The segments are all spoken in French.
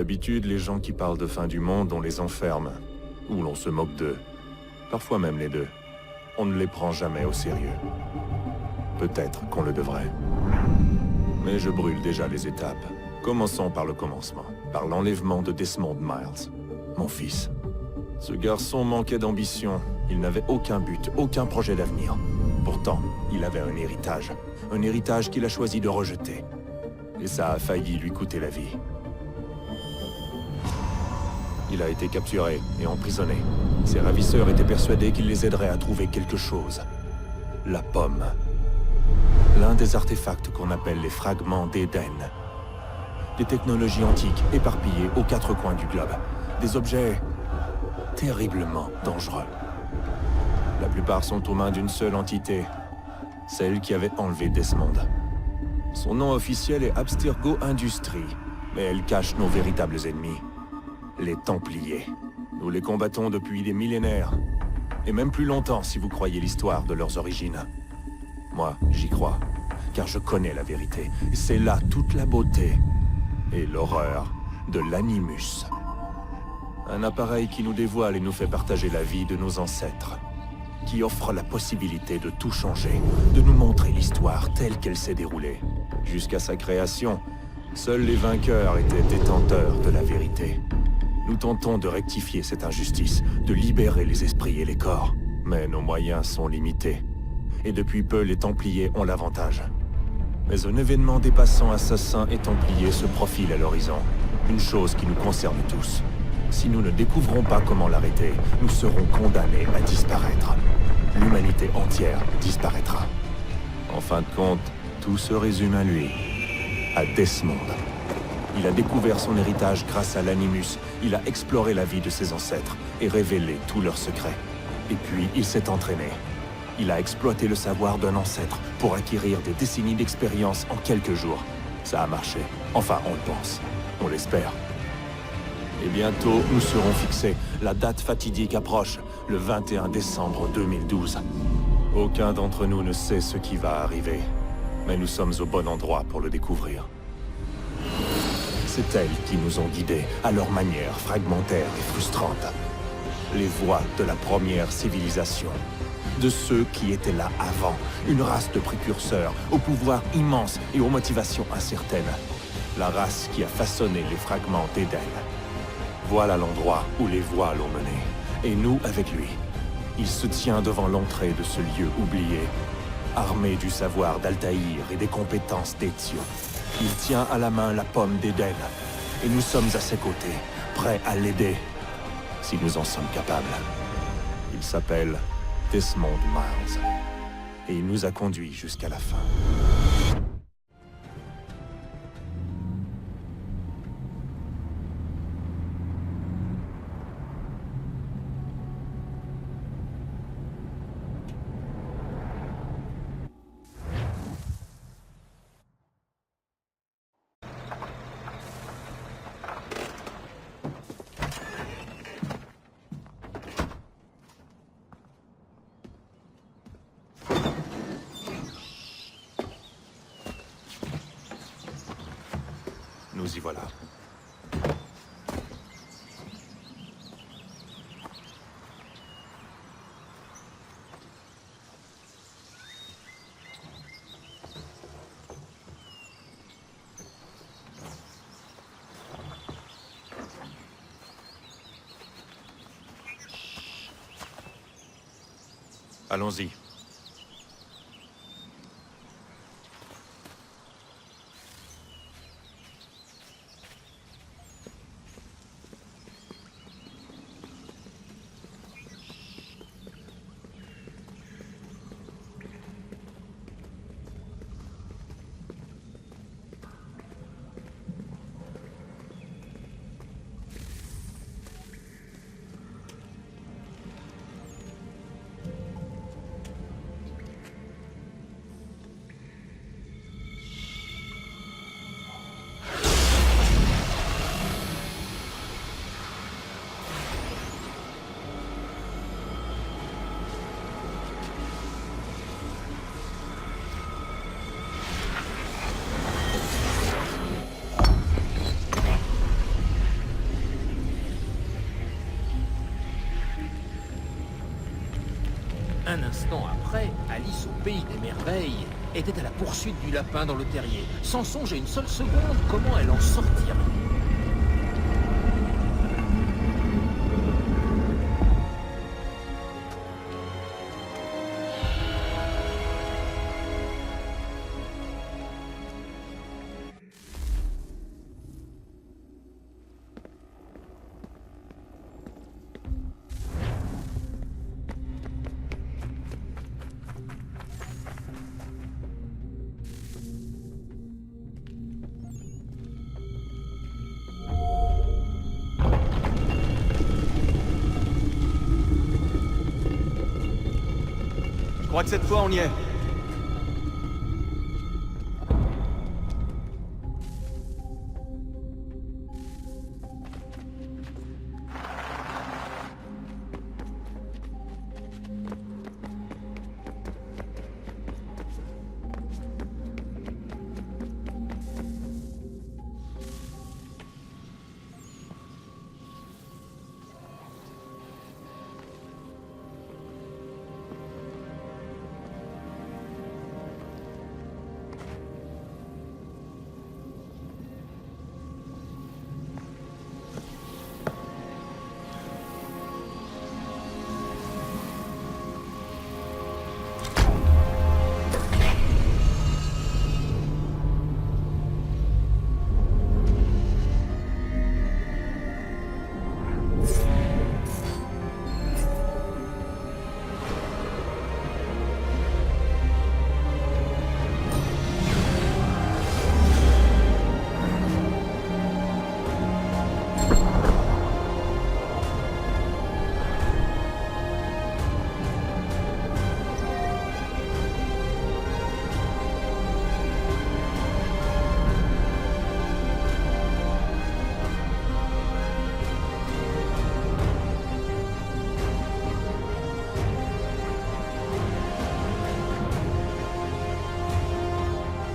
D'habitude, les gens qui parlent de fin du monde, on les enferme. Ou l'on se moque d'eux. Parfois même les deux. On ne les prend jamais au sérieux. Peut-être qu'on le devrait. Mais je brûle déjà les étapes. Commençons par le commencement. Par l'enlèvement de Desmond Miles. Mon fils. Ce garçon manquait d'ambition. Il n'avait aucun but, aucun projet d'avenir. Pourtant, il avait un héritage. Un héritage qu'il a choisi de rejeter. Et ça a failli lui coûter la vie. Il a été capturé et emprisonné. Ses ravisseurs étaient persuadés qu'il les aiderait à trouver quelque chose. La pomme. L'un des artefacts qu'on appelle les fragments d'Éden. Des technologies antiques éparpillées aux quatre coins du globe. Des objets terriblement dangereux. La plupart sont aux mains d'une seule entité. Celle qui avait enlevé Desmond. Son nom officiel est Abstergo Industries, mais elle cache nos véritables ennemis. Les Templiers. Nous les combattons depuis des millénaires. Et même plus longtemps si vous croyez l'histoire de leurs origines. Moi, j'y crois. Car je connais la vérité. C'est là toute la beauté et l'horreur de l'Animus. Un appareil qui nous dévoile et nous fait partager la vie de nos ancêtres. Qui offre la possibilité de tout changer. De nous montrer l'histoire telle qu'elle s'est déroulée. Jusqu'à sa création, seuls les vainqueurs étaient détenteurs de la vérité. Nous tentons de rectifier cette injustice, de libérer les esprits et les corps. Mais nos moyens sont limités. Et depuis peu, les Templiers ont l'avantage. Mais un événement dépassant assassins et Templiers se profile à l'horizon. Une chose qui nous concerne tous. Si nous ne découvrons pas comment l'arrêter, nous serons condamnés à disparaître. L'humanité entière disparaîtra. En fin de compte, tout se résume à lui. À Desmond. Il a découvert son héritage grâce à l'Animus. Il a exploré la vie de ses ancêtres et révélé tous leurs secrets. Et puis, il s'est entraîné. Il a exploité le savoir d'un ancêtre pour acquérir des décennies d'expérience en quelques jours. Ça a marché. Enfin, on le pense. On l'espère. Et bientôt, nous serons fixés. La date fatidique approche, le 21 décembre 2012. Aucun d'entre nous ne sait ce qui va arriver. Mais nous sommes au bon endroit pour le découvrir. C'est elles qui nous ont guidés, à leur manière fragmentaire et frustrante. Les voies de la première civilisation. De ceux qui étaient là avant. Une race de précurseurs, au pouvoir immense et aux motivations incertaines. La race qui a façonné les fragments d'Éden. Voilà l'endroit où les voies l'ont mené. Et nous avec lui. Il se tient devant l'entrée de ce lieu oublié. Armé du savoir d'Altaïr et des compétences d'Ezio. Il tient à la main la pomme d'Éden. Et nous sommes à ses côtés, prêts à l'aider. Si nous en sommes capables. Il s'appelle Desmond Miles. Et il nous a conduits jusqu'à la fin. Nous y voilà. Allons-y. Un instant après, Alice au pays des merveilles était à la poursuite du lapin dans le terrier, sans songer une seule seconde comment elle en sortirait. Je crois que cette fois on y est.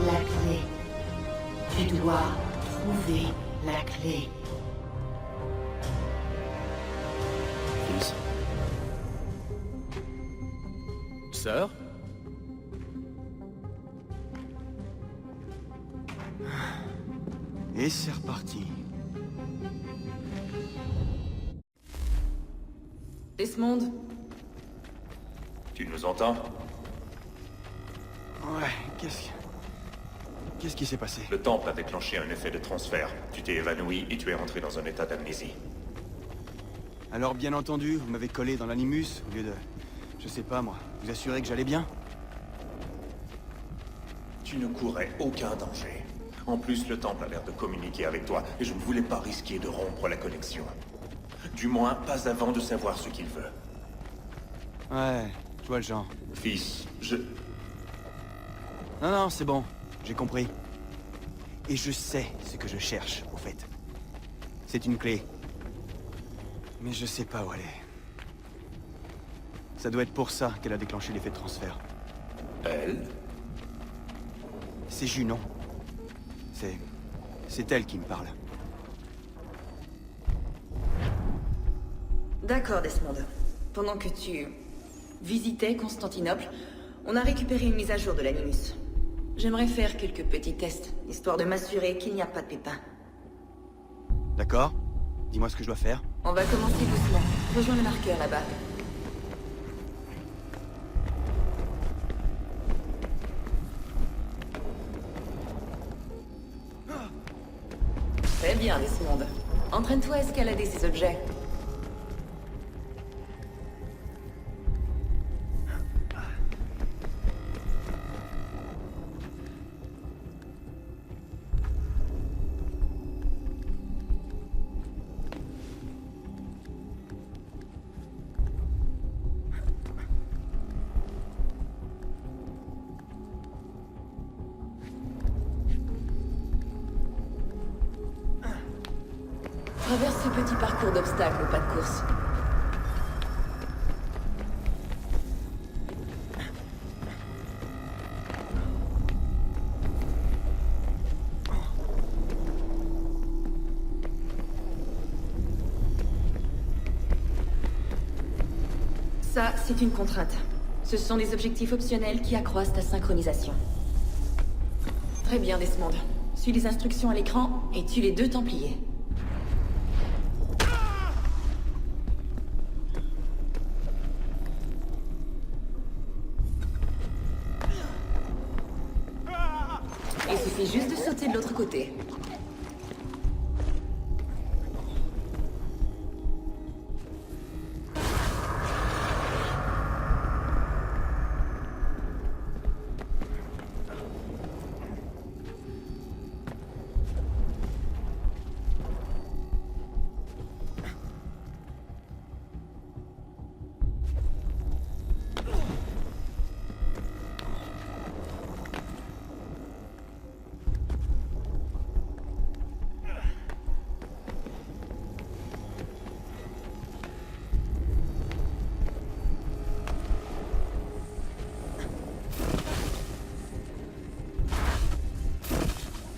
La clé. Tu dois trouver la clé. Fils. Sœur? Et c'est reparti. Desmond, Tu nous entends? Ouais, Qu'est-ce qui s'est passé? Le temple a déclenché un effet de transfert. Tu t'es évanoui et tu es rentré dans un état d'amnésie. Alors bien entendu, vous m'avez collé dans l'animus au lieu de... Je sais pas moi, vous assurer que j'allais bien? Tu ne courais aucun danger. En plus, le temple a l'air de communiquer avec toi, et je ne voulais pas risquer de rompre la connexion. Du moins, pas avant de savoir ce qu'il veut. Ouais, je vois le genre. Fils, Non, c'est bon, j'ai compris. Et je sais ce que je cherche, au fait. C'est une clé. Mais je sais pas où elle est. Ça doit être pour ça qu'elle a déclenché l'effet de transfert. Elle? C'est Junon. C'est elle qui me parle. D'accord, Desmond. Pendant que tu visitais Constantinople, on a récupéré une mise à jour de l'Animus. J'aimerais faire quelques petits tests, histoire de m'assurer qu'il n'y a pas de pépins. D'accord? Dis-moi ce que je dois faire. On va commencer doucement. Rejoins le marqueur là-bas. Très bien, Desmond. Entraîne-toi à escalader ces objets. Traverse ce petit parcours d'obstacles au pas de course. Ça, c'est une contrainte. Ce sont des objectifs optionnels qui accroissent ta synchronisation. Très bien, Desmond. Suis les instructions à l'écran et tue les 2 Templiers. Il suffit juste de sauter de l'autre côté.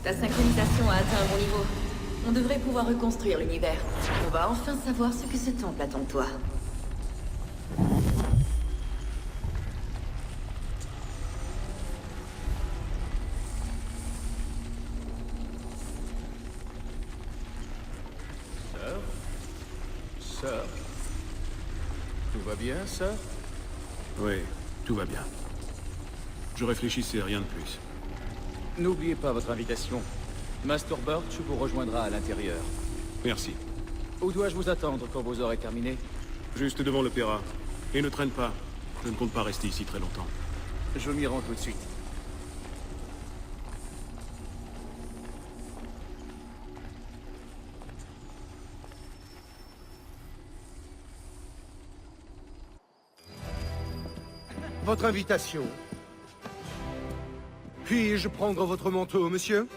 Ta synchronisation a atteint un bon niveau. On devrait pouvoir reconstruire l'univers. On va enfin savoir ce que ce temple attend de toi. Sœur? Tout va bien, sœur? Oui, tout va bien. Je réfléchissais, rien de plus. N'oubliez pas votre invitation. Master Birch vous rejoindra à l'intérieur. Merci. Où dois-je vous attendre quand vous aurez terminé? Juste devant l'opéra. Et ne traîne pas. Je ne compte pas rester ici très longtemps. Je m'y rends tout de suite. Votre invitation. Puis-je prendre votre manteau, monsieur?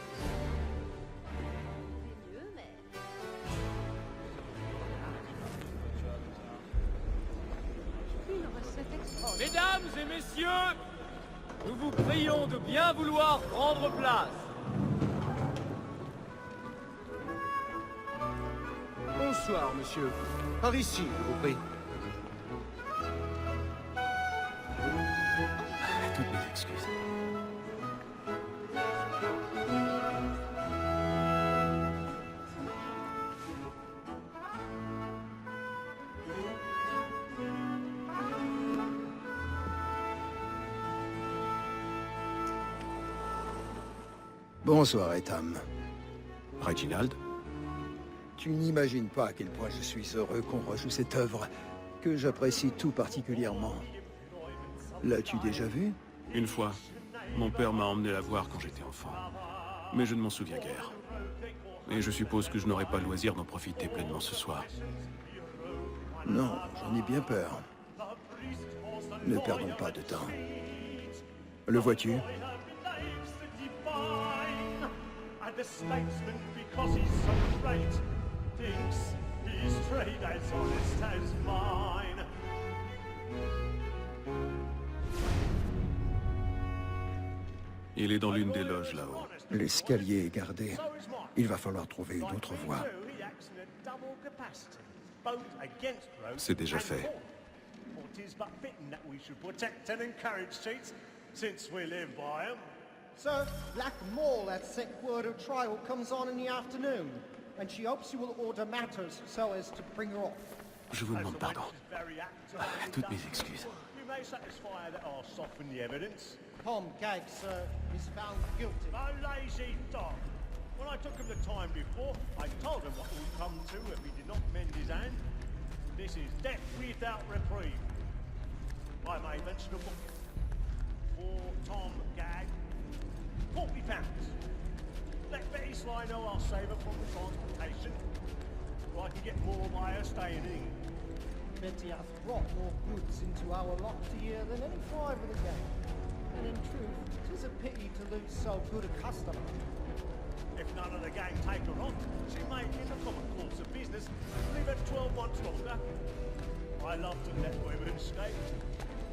Mesdames et messieurs, nous vous prions de bien vouloir prendre place. Bonsoir, monsieur. Par ici, je vous prie. Toutes mes excuses. Bonsoir, Etham. Reginald? Tu n'imagines pas à quel point je suis heureux qu'on rejoue cette œuvre, que j'apprécie tout particulièrement. L'as-tu déjà vue? Une fois, mon père m'a emmené la voir quand j'étais enfant. Mais je ne m'en souviens guère. Et je suppose que je n'aurai pas le loisir d'en profiter pleinement ce soir. Non, j'en ai bien peur. Ne perdons pas de temps. Le vois-tu? The statesman, because he's so great, thinks his trade as honest as mine. Il est dans l'une des loges là-haut. L'escalier est gardé. Il va falloir trouver une autre voie. C'est déjà fait. Sir, Black Maul at sick word of trial comes on in the afternoon, and she hopes you will order matters so as to bring her off. Je vous demande pardon. Toutes mes excuses. You may satisfy that I'll soften the evidence. Tom Gag, sir, is found guilty. No lazy dog. When I took him the time before, I told him what would come to if he did not mend his hand. This is death without reprieve. I may mention a book for Tom Gag. 40 pounds. Let Betty Sly know I'll save her from the transportation, or I can get more by her staying in. Betty hath brought more goods into our lot a year than any 5 of the gang. And in truth, 'tis a pity to lose so good a customer. If none of the gang take her on, she may, in the common course of business, leave her 12 months longer. I love to let women escape.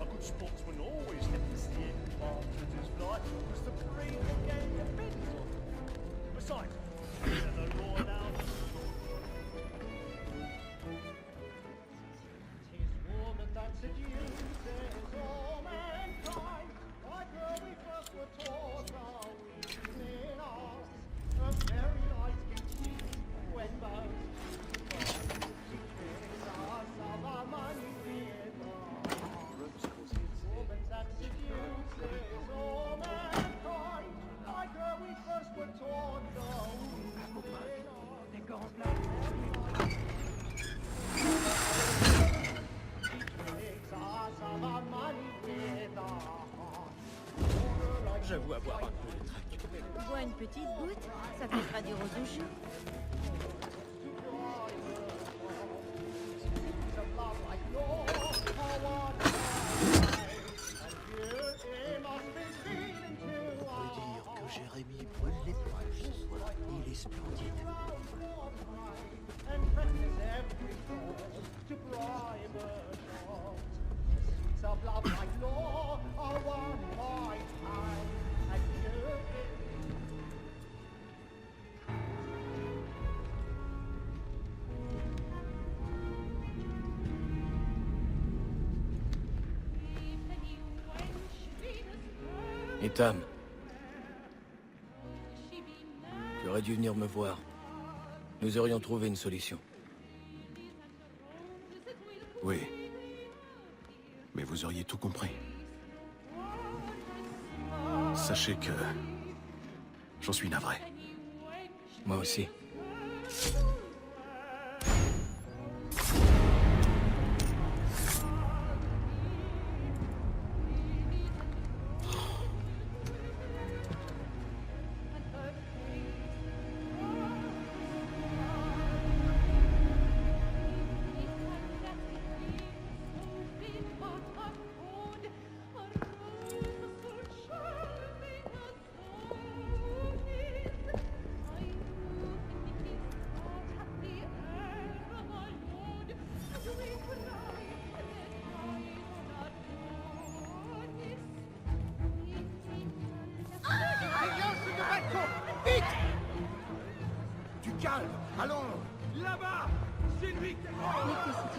A good sportsman always lets the end partridges fly, because the breed of the gang depends on them. Besides, they're the law now. Tis woman that seduces all men. une petite goutte, ça te fera du rose aux joues. Jérémy brûle les poils ce soir. Il est splendide. Ethan. Tu aurais dû venir me voir. Nous aurions trouvé une solution. Oui. Mais vous auriez tout compris. Sachez que... j'en suis navré. Moi aussi. Allons! Là-bas! C'est lui!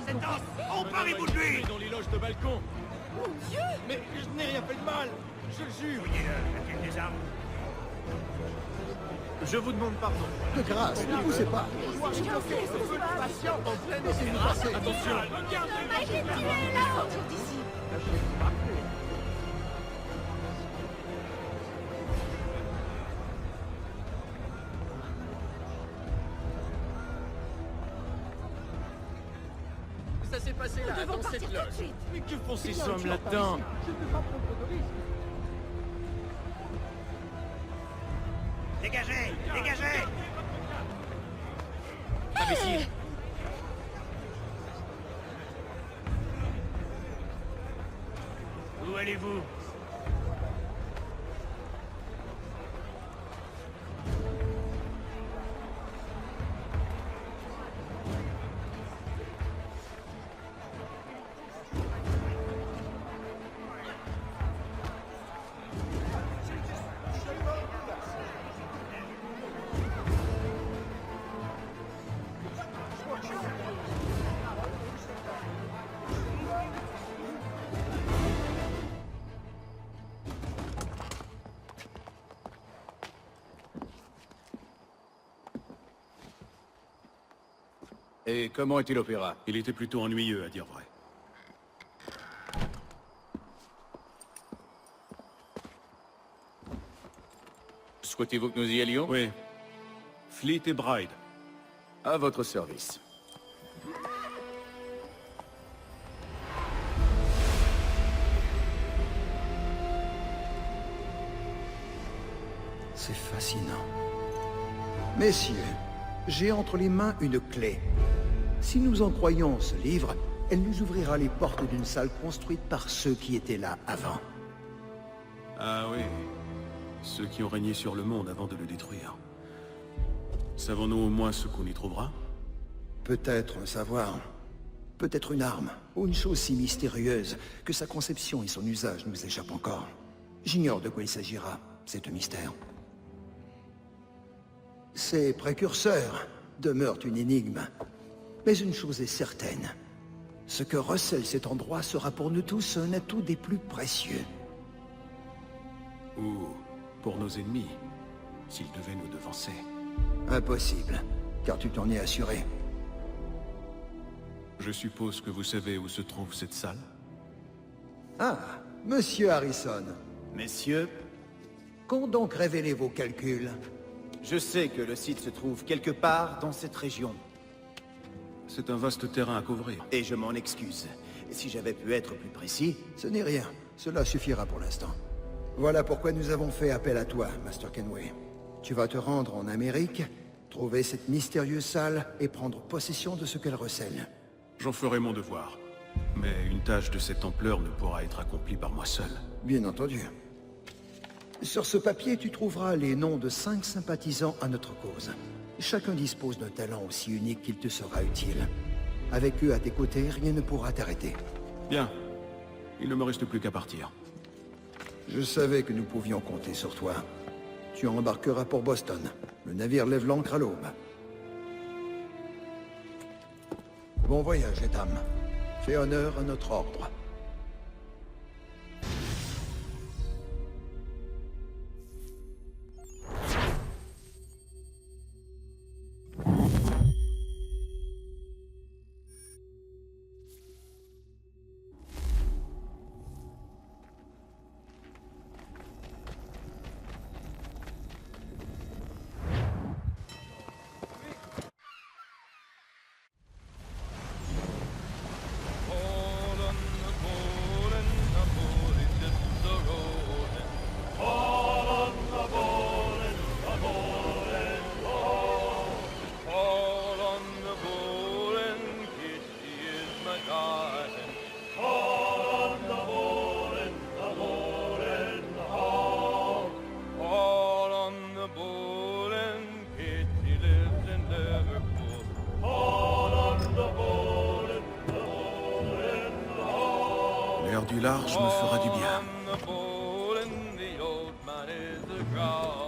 Cet homme! Emparez-vous de lui! Dans les loges de balcon! Mon Dieu! Mais je n'ai rien fait de mal! Je le jure! Fouillez-le, a-t-il des armes? Je vous demande pardon. De grâce, ne poussez pas. Laissez-nous passer. Attention! Ça s'est passé là, dans cette loge. Mais que font ces hommes là-dedans? Je ne peux pas prendre de risque. Dégagez! Dégagez! Imbécile! Où allez-vous? Et comment était l'opéra? Il était plutôt ennuyeux, à dire vrai. Souhaitez-vous que nous y allions? Oui. Fleet et Bride. À votre service. C'est fascinant. Messieurs, j'ai entre les mains une clé. Si nous en croyons ce livre, elle nous ouvrira les portes d'une salle construite par ceux qui étaient là avant. Ah oui. Ceux qui ont régné sur le monde avant de le détruire. Savons-nous au moins ce qu'on y trouvera? Peut-être un savoir, peut-être une arme, ou une chose si mystérieuse que sa conception et son usage nous échappent encore. J'ignore de quoi il s'agira, c'est un mystère. Ces précurseurs demeurent une énigme. Mais une chose est certaine. Ce que recèle cet endroit sera pour nous tous un atout des plus précieux. Ou pour nos ennemis, s'ils devaient nous devancer. Impossible, car tu t'en es assuré. Je suppose que vous savez où se trouve cette salle? Ah, Monsieur Harrison. Messieurs, Qu'ont donc révélé vos calculs? je sais que le site se trouve quelque part dans cette région. C'est un vaste terrain à couvrir. Et je m'en excuse. Si j'avais pu être plus précis... Ce n'est rien. Cela suffira pour l'instant. Voilà pourquoi nous avons fait appel à toi, Master Kenway. Tu vas te rendre en Amérique, trouver cette mystérieuse salle et prendre possession de ce qu'elle recèle. J'en ferai mon devoir. Mais une tâche de cette ampleur ne pourra être accomplie par moi seul. Bien entendu. Sur ce papier, tu trouveras les noms de 5 sympathisants à notre cause. Chacun dispose d'un talent aussi unique qu'il te sera utile. Avec eux à tes côtés, rien ne pourra t'arrêter. Bien. Il ne me reste plus qu'à partir. Je savais que nous pouvions compter sur toi. Tu embarqueras pour Boston. Le navire lève l'ancre à l'aube. Bon voyage, Etham. Fais honneur à notre ordre. L'air du large me fera du bien. On the boat and the old man is a growl.